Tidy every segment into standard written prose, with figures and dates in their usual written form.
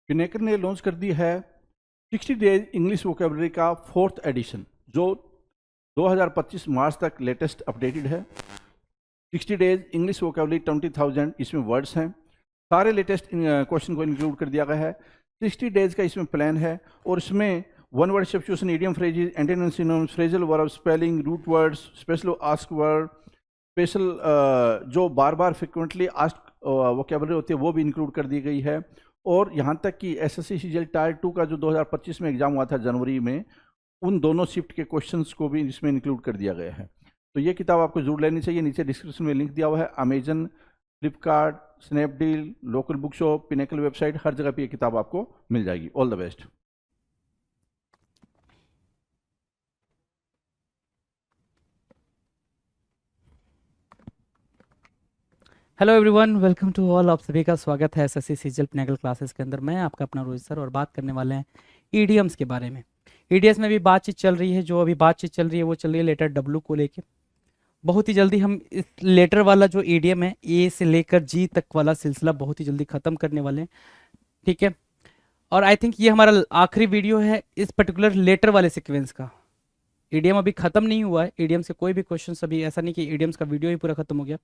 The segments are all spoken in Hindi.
पिनेकर ने लॉन्च कर दी है 60 डेज इंग्लिश वोकेबलरी का 4th एडिशन, जो 2025 मार्च तक लेटेस्ट अपडेटेड है। 60 डेज इंग्लिश वोकेबलरी 20,000 इसमें वर्ड्स हैं। सारे लेटेस्ट क्वेश्चन को इंक्लूड कर दिया गया है। 60 डेज का इसमें प्लान है और इसमें one word substitution, idiom phrases, antonyms, synonyms, phrasal verb, spelling, root words, special ask word, special जो बार बार फ्रिक्वेंटली आस्क वोकेबलरी होती है वो भी इंक्लूड कर दी गई है। और यहाँ तक कि एसएससी सीजीएल टायर 2 का जो 2025 में एग्जाम हुआ था जनवरी में, उन दोनों शिफ्ट के क्वेश्चंस को भी इसमें इंक्लूड कर दिया गया है। तो ये किताब आपको जरूर लेनी चाहिए। नीचे डिस्क्रिप्शन में लिंक दिया हुआ है। Amazon, Flipkart, Snapdeal, local book shop, Pinnacle website, हर जगह पे ये किताब आपको मिल जाएगी। All the best. Hello everyone, welcome to all. आप सभी का स्वागत है एसएससी सीजीएल पिनेकल क्लासेस के अंदर। मैं आपका अपना रोहित सर और बात करने वाले हैं ईडीएम्स के बारे में। ईडीएम्स में भी बातचीत चल रही है। जो अभी बातचीत चल रही है वो चल रही है लेटर डब्ल्यू को लेके। बहुत ही जल्दी हम इस लेटर वाला जो ईडीएम है ए से लेकर जी तक वाला सिलसिला बहुत ही जल्दी ख़त्म करने वाले हैं, ठीक है। और आई थिंक ये हमारा आखिरी वीडियो है इस पर्टिकुलर लेटर वाले सिक्वेंस का। ईडीएम अभी खत्म नहीं हुआ है। ईडीएम से कोई भी क्वेश्चन अभी ऐसा नहीं कि ईडीएम्स का वीडियो ही पूरा खत्म हो गया।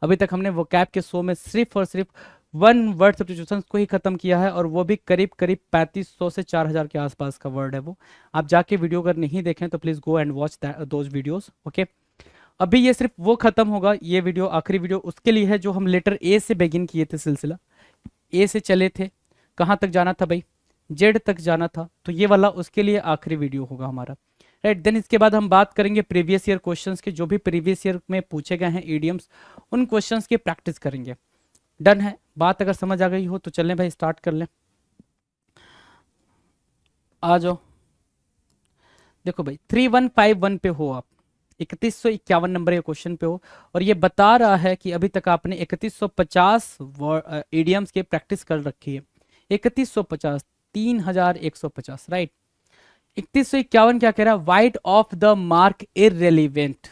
अभी तक हमने वो कैप के शो में सिर्फ और सिर्फ वन वर्ड सब्स्टिट्यूशंस को ही खत्म किया है, और वो भी करीब करीब 3500 से 4000 के आसपास का वर्ड है वो। आप जाके वीडियो अगर नहीं देखें तो please go and watch those videos, okay. अभी ये सिर्फ वो खत्म होगा, ये वीडियो आखिरी वीडियो उसके लिए है जो हम लेटर ए से बिगिन किए थे। सिलसिला ए से चले थे, कहाँ तक जाना था भाई? जेड तक जाना था। तो ये वाला उसके लिए आखिरी वीडियो होगा हमारा, राइट। देन इसके बाद हम बात करेंगे प्रीवियस ईयर क्वेश्चंस के। जो भी प्रीवियस ईयर में पूछे गए हैं ईडीएम्स, उन क्वेश्चंस की प्रैक्टिस करेंगे। डन है? बात अगर समझ आ गई हो तो चलें भाई, स्टार्ट कर लें। आ जाओ। देखो भाई 3151 पे हो आप, 3151 नंबर के क्वेश्चन पे हो, और ये बता रहा है कि अभी तक आपने 3150 ईडीएम्स के प्रैक्टिस कर रखी है। 3150, 3150, राइट। 3151 क्या कह रहा है? Wide of the mark irrelevant.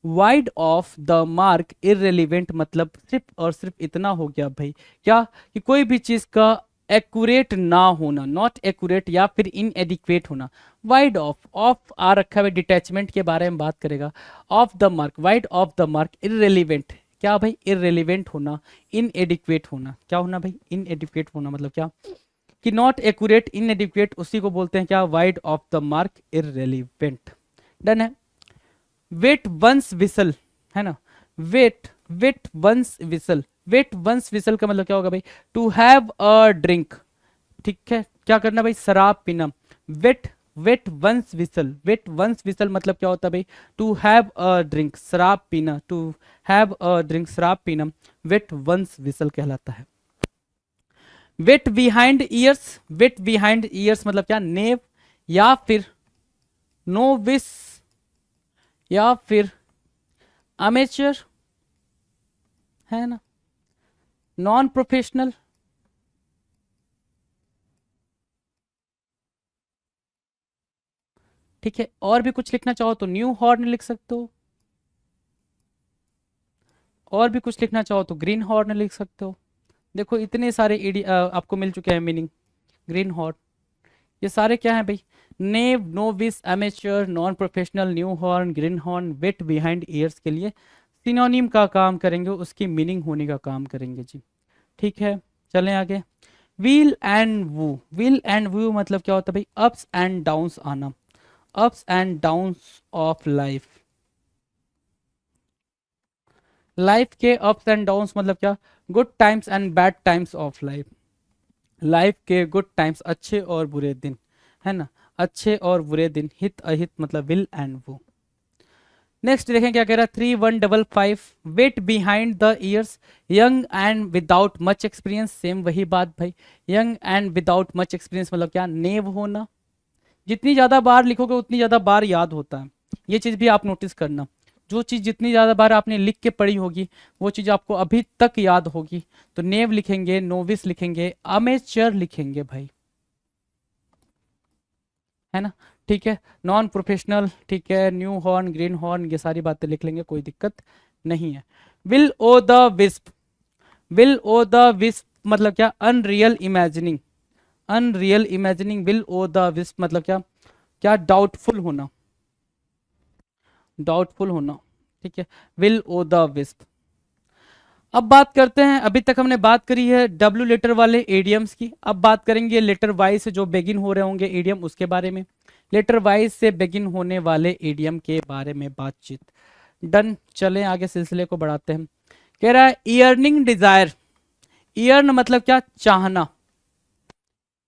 Wide of the mark irrelevant मतलब सिर्फ और सिर्फ इतना हो गया भाई, क्या कि कोई भी चीज का एक्यूरेट ना होना, नॉट एक्यूरेट या फिर इनएडिक्वेट होना। वाइड ऑफ आ रखा है, डिटैचमेंट के बारे में बात करेगा। Off the mark, wide of the mark irrelevant, क्या भाई? इररेलीवेंट होना, इनएडिक्वेट होना। क्या होना भाई? इनएडिक्वेट होना मतलब क्या कि नॉट एक्यूरेट, इनएडिक्वेट, उसी को बोलते हैं क्या? Wide of the mark irrelevant. Done है। वेट वंस विसल, है ना। Wet one's whistle, wet one's whistle का मतलब क्या होगा भाई? टू हैव अ ड्रिंक, ठीक है। क्या करना भाई? शराब पीना। Wet one's whistle, wet one's whistle मतलब क्या होता है भाई? टू हैव अ ड्रिंक, शराब पीना। टू हैव अ ड्रिंक, शराब पीना, वेट वंस विसल कहलाता है। Wet behind ears, wet behind ears मतलब क्या? नेव या फिर नोविस या फिर अमेचर, है ना, नॉन प्रोफेशनल, ठीक है। और भी कुछ लिखना चाहो तो न्यू हॉर्न लिख सकते हो, और भी कुछ लिखना चाहो तो ग्रीन हॉर्न लिख सकते हो। देखो इतने सारे आपको मिल चुके हैं मीनिंग। ग्रीन हॉर्न, ये सारे क्या हैं भाई? Naive, novice, amateur, non professional, new horn, green horn, wet behind ears के लिए सिनोनिम का काम करेंगे, उसकी मीनिंग होने का काम करेंगे जी, ठीक है। चलें आगे। Weal and woe, weal and woe मतलब क्या होता है भाई? अप्स एंड डाउन्स आना, ups and downs of life. Life के अप्स एंड डाउन्स मतलब क्या? Good times and bad times of life. Life के गुड टाइम्स, अच्छे और बुरे दिन, है ना, अच्छे और बुरे दिन। हित अहित मतलब विल एंड वो। नेक्स्ट देखें क्या कह रहा है? 3155, wet behind the ears, young and without much experience. Same वही बात भाई, young and without much experience मतलब क्या? नेव होना। जितनी ज़्यादा बार लिखोगे उतनी ज़्यादा बार याद होता है, ये चीज़ भी आप नोटिस करना। जो चीज़ जितनी ज़्यादा बार आपने लिख के पढ़ी होगी वो चीज़ आपको अभी तक याद होगी। तो नेव लिखेंगे, नोविस लिखेंगे, अमेचर लिखेंगे भाई, है ना, ठीक है। नॉन प्रोफेशनल, ठीक है। न्यू हॉर्न, ग्रीन हॉर्न, ये सारी बातें लिख लेंगे, कोई दिक्कत नहीं है। Will o' the wisp, will o' the wisp मतलब क्या? Unreal imagining, unreal imagining will o' the wisp मतलब क्या, क्या डाउटफुल होना, डाउटफुल होना, ठीक है, विल ओ द विस्प। अब बात करते हैं, अभी तक हमने बात करी है डब्ल्यू लेटर वाले एडियम्स की, अब बात करेंगे लेटर वाइज से जो बेगिन हो रहे होंगे एडियम उसके बारे में, लेटर वाइज से बेगिन होने वाले एडियम के बारे में बातचीत। डन, चलें आगे सिलसिले को बढ़ाते हैं। कह रहा है ईयर्निंग डिजायर, ईयर्न मतलब क्या, चाहना,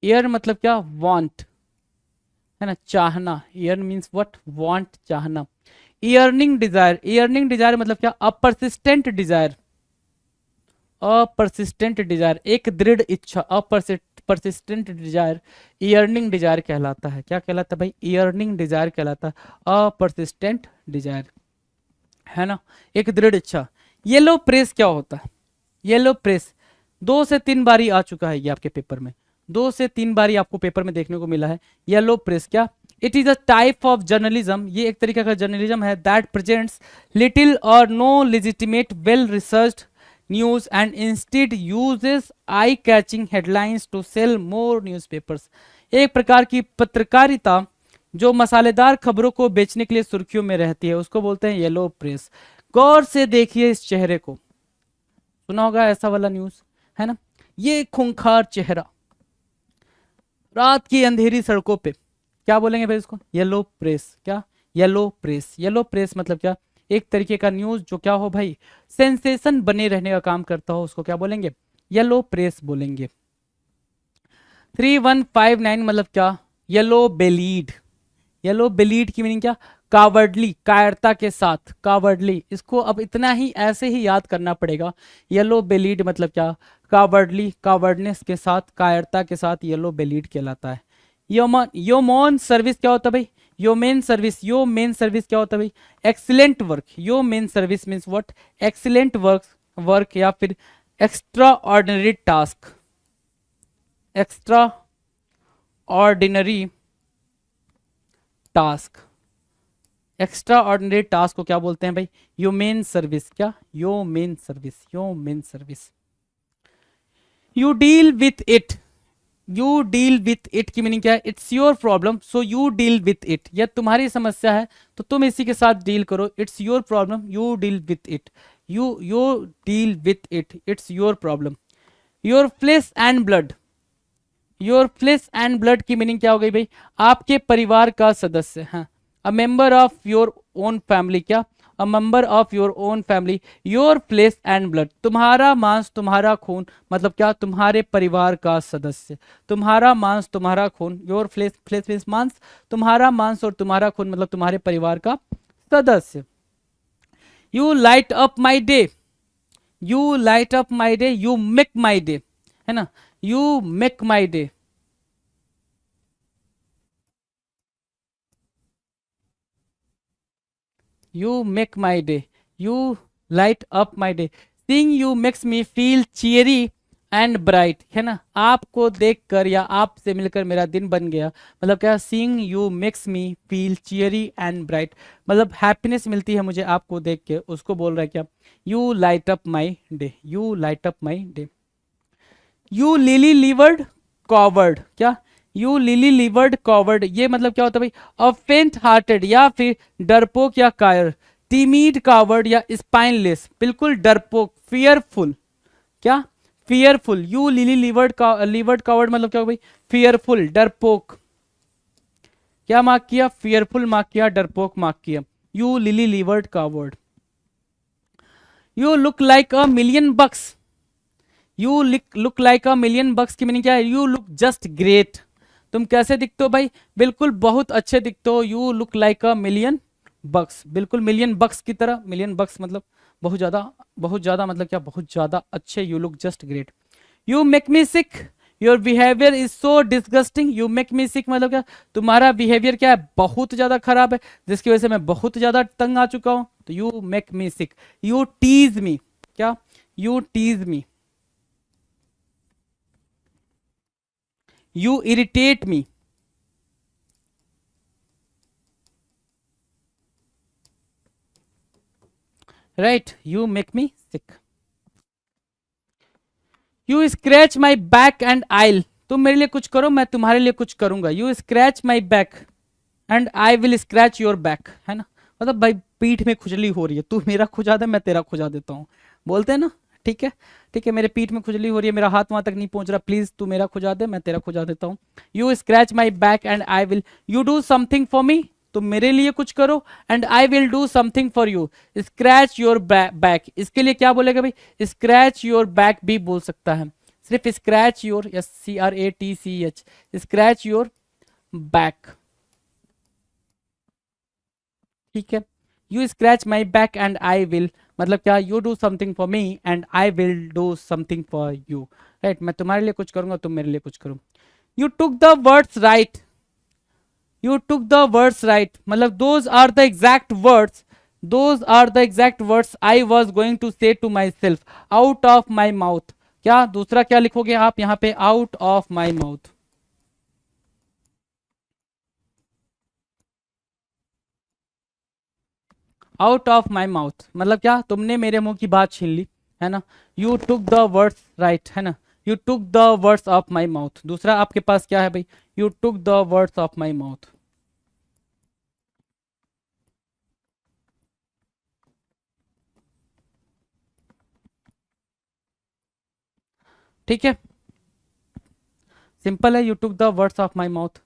ईयर मतलब क्या, वांट, है ना, चाहना, ईयर्न मीन्स व्हाट, वांट, चाहना। ईयर्निंग डिजायर, ईयर्निंग डिजायर मतलब क्या, अ परसिस्टेंट डिजायर, अपर्सिस्टेंट डिजायर, एक दृढ़ इच्छा, परसिस्टेंट डिजायर ईयर्निंग डिजायर कहलाता है। क्या कहलाता है भाई, ईयर्निंग डिजायर कहलाता है, अपर्सिस्टेंट डिजायर, है ना, एक दृढ़ इच्छा। येलो प्रेस क्या होता है, येलो प्रेस 2 से 3 बारी आ चुका है ये आपके पेपर में, 2 से 3 बारी आपको पेपर में देखने को मिला है येलो प्रेस। क्या, it is a type of journalism, ये एक तरीके का जर्नलिज्म है, दैट प्रेजेंट्स लिटिल और no legitimate well researched news and instead uses eye catching headlines to sell more newspapers. एक प्रकार की पत्रकारिता जो मसालेदार खबरों को बेचने के लिए सुर्खियों में रहती है, उसको बोलते हैं येलो प्रेस। गौर से देखिए इस चेहरे को, सुना होगा ऐसा वाला न्यूज, है ना, ये खूंखार चेहरा रात की अंधेरी सड़कों पे, क्या बोलेंगे भाई इसको, येलो प्रेस। क्या, येलो प्रेस, येलो प्रेस मतलब क्या, एक तरीके का न्यूज जो क्या हो भाई, सेंसेशन बने रहने का काम करता हो, उसको क्या बोलेंगे, येलो प्रेस बोलेंगे। 3159 मतलब क्या, येलो बेलीड, येलो बेलीड की मीनिंग क्या, कावर्डली, कायरता के साथ, कावर्डली, इसको अब इतना ही ऐसे ही याद करना पड़ेगा। येलो बेलीड मतलब क्या, कावर्डली, कावर्डनेस के साथ, कायरता के साथ येलो बेलीड कहलाता है। योमन, योमोन सर्विस क्या होता है भाई, यो मेन सर्विस, यो मेन सर्विस क्या होता है भाई, excellent work, yo main service means what, excellent work, work या फिर extra ordinary task, extra ordinary task, extra ordinary task को क्या बोलते हैं भाई, ह्यूमेन सर्विस। क्या, humane service, humane service. You deal with it, you deal with it की मीनिंग क्या है, it's your problem so you deal with it, यह तुम्हारी समस्या है तो तुम इसी के साथ डील करो, it's your problem you deal with it, you deal with it, it's your problem. Your flesh and blood, your flesh and blood की मीनिंग क्या हो गई भाई, आपके परिवार का सदस्य, हाँ, a member of your own family. क्या, a member of your own family, your flesh and blood, तुम्हारा मांस तुम्हारा खून मतलब क्या, तुम्हारे परिवार का सदस्य, तुम्हारा मांस तुम्हारा खून, योर फ्लेश, फ्लेश मीन्स मांस, तुम्हारा मांस और तुम्हारा खून मतलब तुम्हारे परिवार का सदस्य। You light up my day, you light up my day, you make my day, है ना, you make my day, you make my day, you light up my day, seeing you makes me feel cheery and bright, है ना, आपको देखकर या आपसे मिलकर मेरा दिन बन गया, मतलब क्या, seeing you makes me feel cheery and bright मतलब हैप्पीनेस मिलती है मुझे आपको देख के, उसको बोल रहा है क्या, you light up my day, you light up my day. You lily livered coward, क्या, यू लिली लिवर्ड कॉवर्ड, ये मतलब क्या होता है भाई, अ फेंट हार्टेड या फिर डरपोक या कायर, टीमीड कावर्ड या स्पाइनलेस, बिल्कुल डरपोक, फियरफुल। क्या, फियरफुल, यू लिली लिवर्ड का लिवर्ड कावर्ड मतलब क्या हो भाई, फियरफुल, डरपोक। क्या मार्क किया, फियरफुल मार्क किया, डरपोक मार्क किया, you lily livered coward. You look like a million bucks, you look like a million bucks की मीनिंग क्या है, यू लुक जस्ट ग्रेट, तुम कैसे दिखते हो भाई, बिल्कुल बहुत अच्छे दिखते हो, you look like a million bucks, बिल्कुल मिलियन बक्स की तरह, मिलियन बक्स मतलब बहुत ज्यादा मतलब क्या, बहुत ज्यादा अच्छे, you look just great. You make me sick, your behaviour is so disgusting, you make me sick मतलब क्या, तुम्हारा बिहेवियर क्या है, बहुत ज्यादा खराब है जिसकी वजह से मैं बहुत ज्यादा तंग आ चुका हूं, तो you make me sick. You tease me, क्या, you tease me, you irritate me, right, you make me sick। you scratch my back and I'll तुम मेरे लिए कुछ करो, मैं तुम्हारे लिए कुछ करूंगा। You scratch my back and I will scratch your back, है ना। मतलब भाई पीठ में खुजली हो रही है, तू मेरा खुजा दे, मैं तेरा खुजा देता हूँ, बोलते हैं ना। ठीक है, ठीक है, मेरे पीठ में खुजली हो रही है, मेरा हाथ वहां तक नहीं पहुंच रहा, प्लीज तू मेरा खुजा दे, मैं तेरा खुजा देता हूँ। You scratch my back and I will, you do something for me, तुम मेरे लिए कुछ करो, and I will do something for you, scratch your back. इसके लिए क्या बोलेगा भाई, स्क्रैच योर बैक भी बोल सकता है, सिर्फ स्क्रैच योर, या CRATCH, स्क्रैच योर बैक। ठीक है, you scratch my back and I will, मतलब क्या, you do something for me and I will do something for you, right. मैं तुम्हारे लिए कुछ करूंगा, तुम मेरे लिए कुछ करो। You took the words right, you took the words right, मतलब those are the exact words, those are the exact words I was going to say to myself out of my mouth. क्या दूसरा क्या लिखोगे आप यहाँ पे, out of my mouth. Out of my mouth मतलब क्या, तुमने मेरे मुंह की बात छीन ली, है ना। You took the words right, है ना, you took the words of my mouth. दूसरा आपके पास क्या है भाई, you took the words of my mouth. ठीक है, सिंपल है, you took the words of my mouth.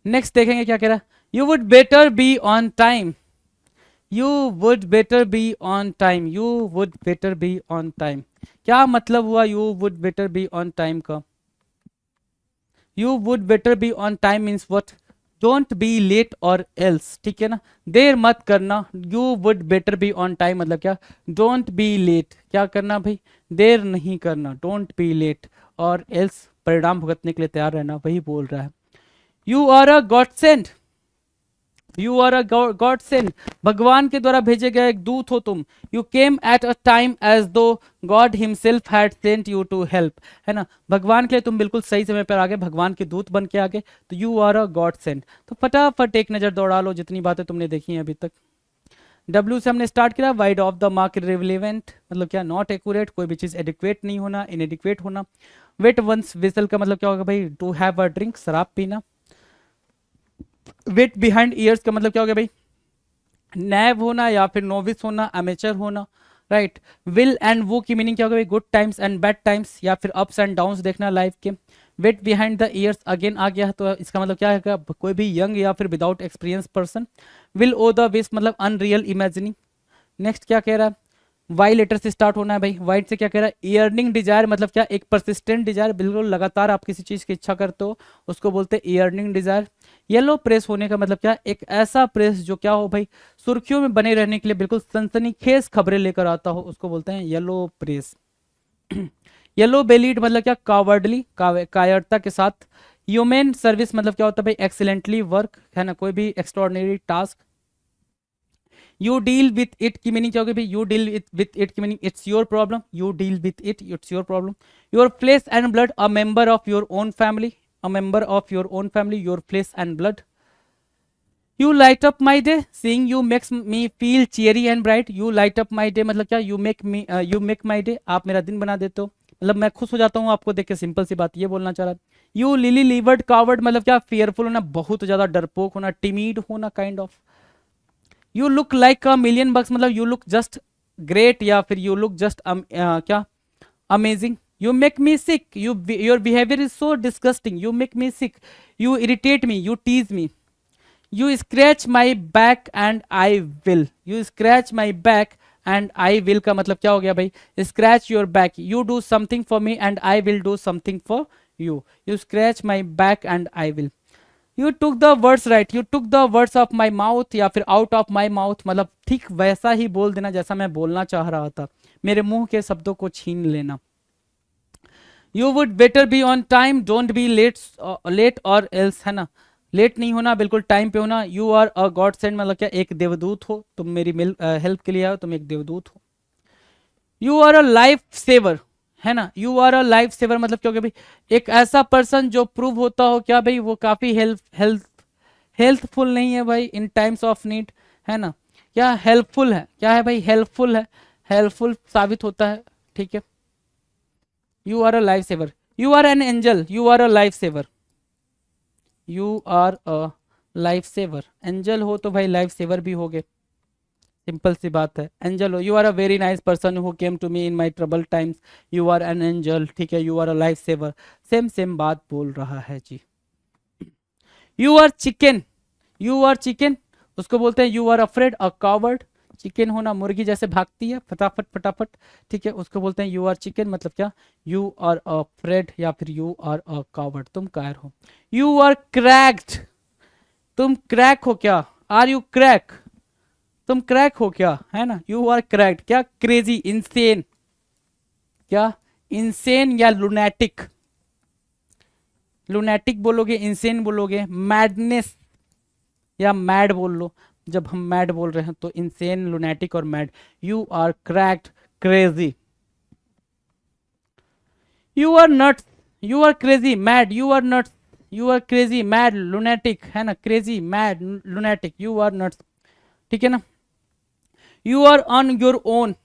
Next देखेंगे क्या कह रहा है, you would better be on time, you would better be on time, you would better be on time. क्या मतलब हुआ you would better be on time का, you would better be on time means what, don't be late और एल्स, ठीक है ना, देर मत करना। You would better be on time मतलब क्या, डोंट बी लेट, क्या करना भाई, देर नहीं करना, डोंट बी लेट, और एल्स परिणाम भुगतने के लिए तैयार रहना, वही बोल रहा है। You are a godsend, you are a godsend, भगवान के द्वारा भेजे गए एक दूत हो तुम। You came at a time as though God himself had sent you to help, है ना, भगवान के लिए तुम बिल्कुल सही समय पर आ गए, भगवान के दूत बन के आ गए, तो you are a godsend. तो फटाफट एक नजर दौड़ा लो जितनी बातें तुमने देखी हैं अभी तक। डब्ल्यू से हमने स्टार्ट किया, wide of the mark irrelevant मतलब क्या, नॉट एक्यूरेट, कोई भी चीज एडिक्वेट नहीं होना, इनएडिक्वेट होना। वेट वंस विसल का मतलब क्या होगा भाई, टू हैव अ ड्रिंक, शराब पीना। वेट बिहाइंड ईयर्स का मतलब क्या हो गया भाई, नैव होना या फिर नोविस होना, अमेचर होना, राइट। विल एंड वो की मीनिंग क्या होगा भाई, good times and bad times, या फिर अप्स एंड डाउन्स देखना लाइफ के। Wet behind the ears again आ गया, तो इसका मतलब क्या है, कोई भी यंग या फिर without experience person. Will o' the wisp मतलब अनरियल इमेजिनिंग। नेक्स्ट क्या कह रहा है, वाई लेटर से स्टार्ट होना है भाई, वाइट से क्या कह रहा है, ईयर्निंग डिजायर मतलब क्या, एक परसिस्टेंट डिजायर, बिल्कुल लगातार आप किसी चीज की इच्छा करते हो, उसको बोलते हैं ईयर्निंग डिजायर। येलो प्रेस होने का मतलब क्या, एक ऐसा प्रेस जो क्या हो भाई, सुर्खियों में बने रहने के लिए बिल्कुल सनसनीखेज खबरें लेकर आता हो, उसको बोलते हैं येलो प्रेस। येलो बेलीड मतलब क्या, कावर्डली, कायरता के साथ। ह्यूमन सर्विस मतलब क्या होता है भाई, एक्सीलेंटली वर्क, है ना, कोई भी extraordinary task. You deal with it की मीनिंग क्या होगी भाई, यू डील विथ इट की meaning it's your problem, you deal with it, it's your problem. Your flesh and blood, a member of your own family, a member of your own family, your flesh and blood. You light up my day, seeing you makes me feel cheery and bright, you light up my day मतलब क्या, यू मेक माई डे, आप मेरा दिन बना देते हो, मतलब मैं खुश हो जाता हूँ आपको देख के, सिंपल सी बात ये बोलना चाह रहा है। यू लिली लीवर्ड कावर्ड मतलब क्या, फेयरफुल होना, बहुत ज्यादा डरपोक होना, टिमीड होना kind of. You look like a million bucks मतलब यू लुक जस्ट ग्रेट, या फिर यू लुक जस्ट क्या, amazing. You make me sick, your behaviour is so disgusting, you make me sick, you irritate me, you tease me. You scratch my back and I will, you scratch my back and I will का मतलब क्या हो गया भाई, scratch your back, you do something for me and I will do something for you, you scratch my back and I will. You took the words right, you took the words of my mouth, या फिर आउट ऑफ माई माउथ मतलब ठीक वैसा ही बोल देना जैसा मैं बोलना चाह रहा था, मेरे मुंह के शब्दों को छीन लेना। You would better be on time, don't be late और एल्स, है ना, लेट नहीं होना, बिल्कुल टाइम पे होना। You are a godsend मतलब क्या, एक देवदूत हो तुम, मेरी हेल्प के लिए आओ, तुम एक देवदूत हो। You are a life saver, है ना, you are a life saver मतलब क्या हो गया भाई, एक ऐसा पर्सन जो प्रूव होता हो क्या भाई, वो काफी हेल्थफुल नहीं है भाई इन टाइम्स ऑफ नीड, है ना, क्या हेल्पफुल है, क्या है भाई, हेल्पफुल है, हेल्पफुल साबित होता है, ठीक है। You are a life saver. You are an angel, you are a life saver, you are a life saver. Angel हो तो भाई लाइफ सेवर भी होगे, सिंपल सी बात है। एंजल हो, you are a very nice person who came to me in my trouble times, you are an angel, ठीक है, you are a life saver, same same बात बोल रहा है जी। You are chicken, you are chicken, उसको बोलते हैं you are afraid, a coward. Chicken होना, मुर्गी जैसे भागती है फटाफट फटाफट, ठीक है, उसको बोलते हैं यू आर चिकन, मतलब क्या, यू आर अफ्रेड या फिर यू आर अ कावर्ड, तुम कायर हो। यू आर क्रैक्ड, तुम क्रैक हो क्या, आर यू क्रैक, तुम क्रैक हो क्या, है ना, यू आर क्रैक्ड। क्या, क्रेजी, इंसेन, क्या, इंसेन या लुनैटिक, लुनैटिक बोलोगे, इंसेन बोलोगे, मैडनेस या मैड बोल लो, जब हम मैड बोल रहे हैं तो इंसेन, लुनैटिक और mad. You are cracked, crazy. You are nuts, you are crazy, mad, you are nuts, you are crazy, mad, lunatic, है ना, crazy, mad, lunatic, you are nuts, ठीक है ना। You are on your own,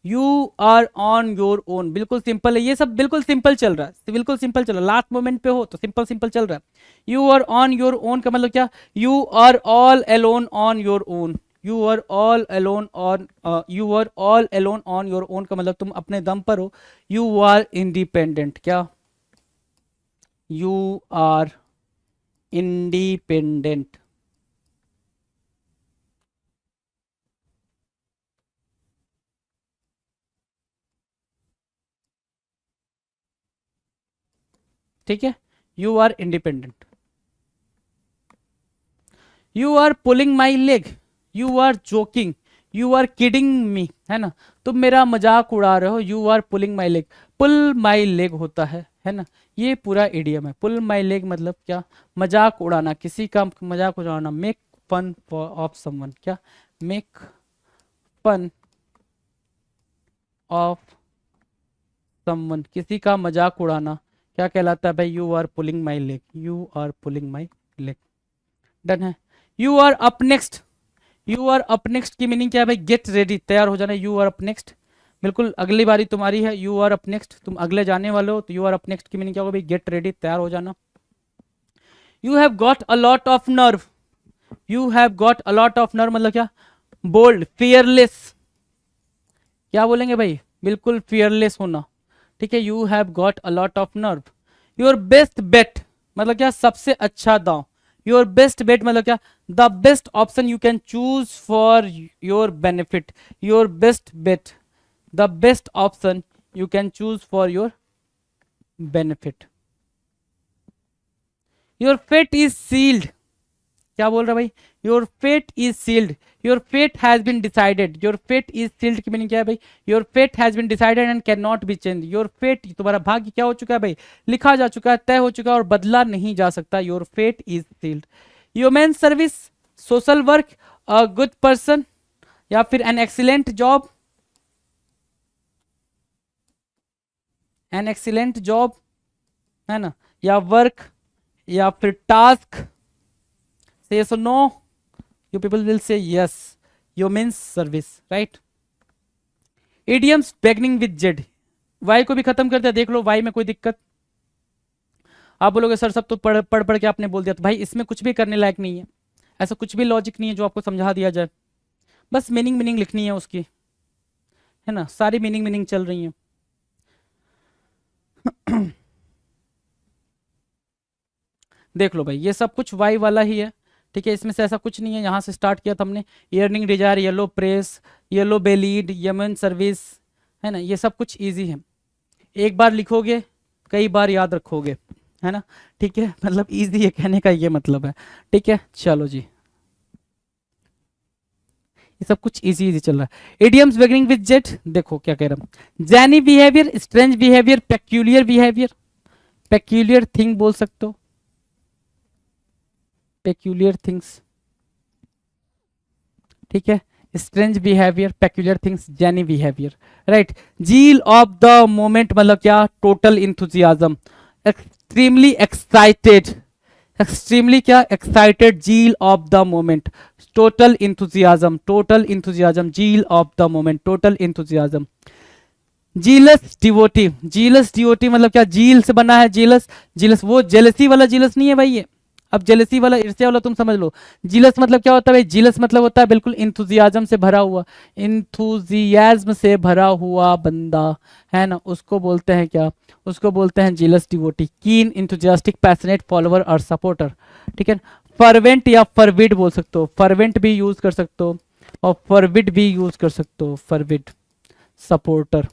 you are on your own, बिल्कुल सिंपल है, ये सब बिल्कुल सिंपल चल रहा है, बिल्कुल सिंपल चल रहा है, लास्ट मोमेंट पे हो तो सिंपल सिंपल चल रहा है। You are on your own का मतलब क्या, you are all alone on your own, you are all alone on, you are all alone on your own का मतलब तुम अपने दम पर हो। यू आर इंडिपेंडेंट, क्या, यू आर इंडिपेंडेंट, ठीक है, you are independent. You are pulling my leg, you are joking, you are kidding me, है ना, तुम मेरा मजाक उड़ा रहे हो, you are pulling my leg. Pull my leg होता है ना, ये पूरा इडियम है। पुल माई लेग मतलब क्या, मजाक उड़ाना, किसी का मजाक उड़ाना, मेक फन ऑफ समवन, क्या, मेक फन ऑफ समवन, किसी का मजाक उड़ाना, क्या कहलाता है भाई, you are pulling my leg, you are pulling my leg. Done है। You are up next, you are up next की मीनिंग क्या है भाई, गेट रेडी, तैयार हो जाना, यू आर अप नेक्स्ट, बिल्कुल अगली बारी तुम्हारी है, यू आर अप नेक्स्ट, तुम अगले जाने वाले हो, तो यू आर अप नेक्स्ट की मीनिंग क्या होगा भाई, गेट रेडी, तैयार हो जाना। You have got a lot of nerve, you have got a lot of nerve मतलब क्या, बोल्ड, फियरलेस, क्या बोलेंगे भाई, बिल्कुल फियरलेस होना, ठीक है, you have got a lot of nerve. Your best bet मतलब क्या, सबसे अच्छा दांव, योर बेस्ट बेट मतलब क्या, the best option you can choose for your benefit, your best bet, the best option you can choose for your benefit. Your fate is sealed, क्या बोल रहा भाई, your fate is sealed, your fate has been decided, your fate is sealed की मीनिंग क्या है भाई, your fate has been decided and can not be change, your fate, तुम्हारा भाग्य क्या हो चुका है भाई, लिखा जा चुका है, तय हो चुका है और बदला नहीं जा सकता, your fate is sealed. Human service, social work, a good person या फिर an excellent job, an excellent job, है ना, या वर्क या फिर task, say yes or no, you people will say yes, you means service, right? idioms beginning with z, y को भी खत्म कर दिया, देख लो y में कोई दिक्कत, आप बोलोगे सर सब तो पढ़ पढ़ पढ़ के आपने बोल दिया, तो भाई इसमें कुछ भी करने लायक नहीं है, ऐसा कुछ भी लॉजिक नहीं है जो आपको समझा दिया जाए, बस मीनिंग मीनिंग लिखनी है उसकी, है ना, सारी मीनिंग मीनिंग चल रही है। देख लो भाई ये सब कुछ वाई वाला ही है, ठीक है, इसमें से ऐसा कुछ नहीं है, यहाँ से स्टार्ट किया था हमने, yearning desire, yellow press, yellow bellied, yeoman service, है ना, ये सब कुछ इजी है, एक बार लिखोगे कई बार याद रखोगे, है ना, ठीक है, मतलब इजी है कहने का ये मतलब है, ठीक है, चलो जी, ये सब कुछ इजी इजी चल रहा है। इडियम्स बिगिनिंग विद जेट, देखो क्या कह रहा हूँ, zany behaviour, strange behaviour, peculiar behaviour, peculiar thing बोल सकते हो, पेक्यूलियर थिंग्स, ठीक है, strange behaviour, peculiar things, zany behaviour, right. Zeal of the moment मतलब क्या, total enthusiasm, extremely excited, extremely क्या, excited, zeal of the moment, total enthusiasm, total enthusiasm, zeal of the moment, total enthusiasm. Zealous devotee, zealous devotee मतलब क्या, जील से बना है जीलस, जीलस वो जेलसी वाला जीलस नहीं है भाई ये, अब जेलसी वाला ईर्ष्या वाला तुम समझ लो। जीलस मतलब क्या होता है भाई, जीलस मतलब होता है बिल्कुल इंथुजियाज्म से भरा हुआ, इंथुजियाज्म से भरा हुआ बंदा है ना, उसको बोलते हैं क्या, उसको बोलते हैं जीलस डिवोटी, कीन इंथुजियास्टिक पैशनेट फॉलोअर और सपोर्टर, ठीक है। फर्वेंट या फरविड बोल सकते हो, फर्वेंट भी यूज कर सकते हो और फरविड भी यूज कर सकते हो, फरविड सपोर्टर,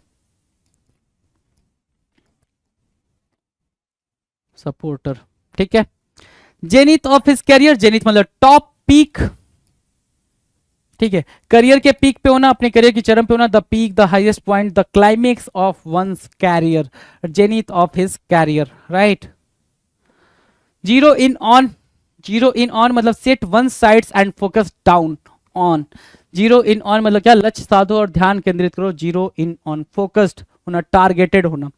सपोर्टर, ठीक है। Zenith of his career, zenith मतलब टॉप पीक, ठीक है, करियर के पीक पे होना, अपने करियर की चरम पे होना, the peak, the highest point, the climax of one's career, zenith of his career, right. Zero in on, zero in on मतलब set one's sights and focus down on, zero in on मतलब क्या, लक्ष्य साधो और ध्यान केंद्रित करो, जीरो इन ऑन, फोकस्ड होना, टारगेटेड होना।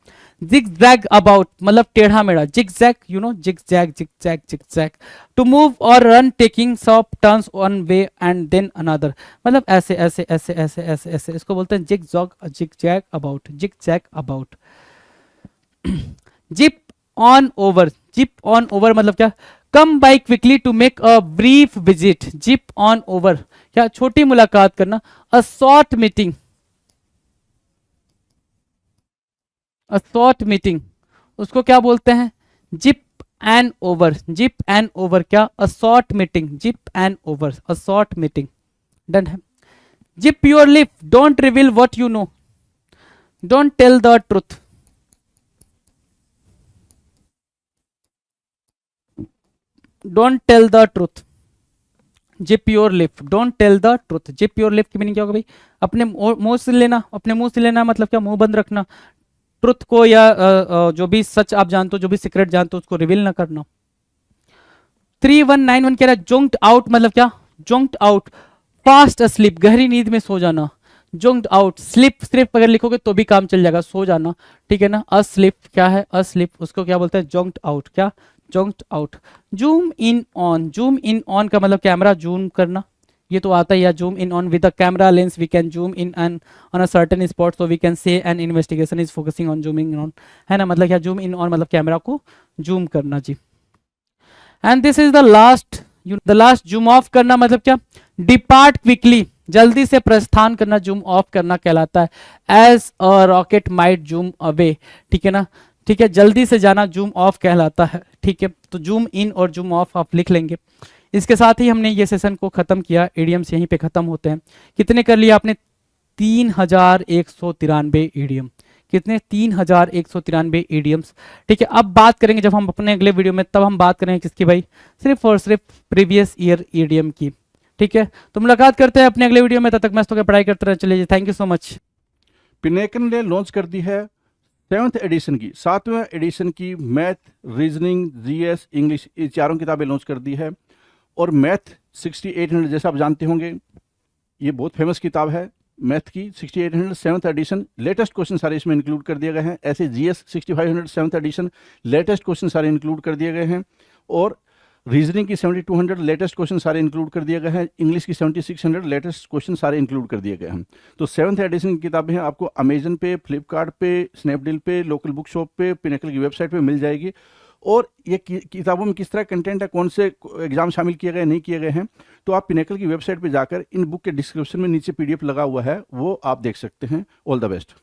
जिग जैग अबाउट मतलब टेढ़ा मेढ़ा, zig zag you know, zig zag, zig zag, zig zag, to move और run taking sharp turns one way and then another, मतलब ऐसे ऐसे ऐसे ऐसे ऐसे ऐसे, इसको बोलते हैं zig zag, zig zag about, zig zag about. Zip on over, zip on over मतलब क्या, come by quickly to make a brief visit, zip on over क्या, छोटी मुलाकात करना, a short meeting, a short meeting, उसको क्या बोलते हैं, zip and over, zip and over क्या, a short meeting, zip and over, a short meeting, done है। Zip your lip, don't reveal what you know, don't tell the truth, don't tell the truth, zip your lip, don't tell the truth, zip your lip की मीनिंग क्या होगा भाई, अपने मुंह से लेना, अपने मुंह से लेना मतलब क्या, मुंह बंद रखना, ट्रुथ को या जो भी सच आप जानते हो, जो भी सीक्रेट जानते हो उसको रिवील ना करना। 3191 कह रहा है जोंक्ड आउट मतलब क्या, जोंक्ड आउट, फास्ट अस्लीप, गहरी नींद में सो जाना, जोंक्ड आउट, स्लिप सिर्फ अगर लिखोगे तो भी काम चल जाएगा, सो जाना, ठीक है ना। अस्लिप क्या है, अस्लिप उसको क्या बोलते हैं, जोंक्ड आउट, क्या, zonked out. Zoom in on, zoom in on का मतलब कैमरा जूम करना, ये तो आता ही है, zoom in on with the camera lens we can zoom in an on a certain spot so we can say an investigation is focusing on zooming on, है ना, मतलब क्या, जूम इन ऑन मतलब कैमरा को जूम करना जी। And this is the last, the last zoom off करना मतलब क्या, डिपार्ट क्विकली, जल्दी से प्रस्थान करना, जूम ऑफ करना कहलाता है। As a rocket might zoom away, ठीक है ना, ठीक है, जल्दी से जाना जूम ऑफ कहलाता है, ठीक है। तो जूम इन और जूम ऑफ आप लिख लेंगे। इसके साथ ही हमने ये सेशन को खत्म किया, इडियम्स यहीं पे खत्म होते हैं। कितने कर लिया आपने, 3193 इडियम, कितने, 3193 इडियम्स, ठीक है। अब बात करेंगे जब हम अपने अगले वीडियो में, तब हम बात करेंगे किसकी भाई, सिर्फ और सिर्फ प्रीवियस ईयर इडियम की, ठीक है। तो मुलाकात करते हैं अपने अगले वीडियो में, तब तक मस्त होकर पढ़ाई करते रहे, चलिए, thank you so much. Pinnacle ने लॉन्च कर दी है 7th एडिशन की, 7वें एडिशन की मैथ, रीजनिंग, जीएस, इंग्लिश, ये चारों किताबें लॉन्च कर दी है। और मैथ 6800 जैसा आप जानते होंगे, ये बहुत फेमस किताब है मैथ की, 6800 7th एडिशन, लेटेस्ट क्वेश्चन सारे इसमें इंक्लूड कर दिए गए हैं। ऐसे GS 6500 7th edition, latest question सारे इंक्लूड कर दिए गए हैं। और रीजनिंग की 7200 लेटेस्ट क्वेश्चन सारे इंक्लूड कर दिए गए हैं। इंग्लिश की 7600 लेटेस्ट क्वेश्चन सारे इंक्लूड कर दिए गए हैं। तो 7th एडिशन की किताबें हैं, आपको अमेजन पे, फ्लिपकार्ट पे, स्नैपडील पे, लोकल बुक शॉप पे, पिनेकल की वेबसाइट पे मिल जाएगी। और ये किताबों में किस तरह कंटेंट है, कौन से एग्जाम शामिल किए गए नहीं किए गए हैं, तो आप पिनेकल की वेबसाइट पे जाकर इन बुक के डिस्क्रिप्शन में नीचे पीडीएफ लगा हुआ है, वो आप देख सकते हैं। All the best.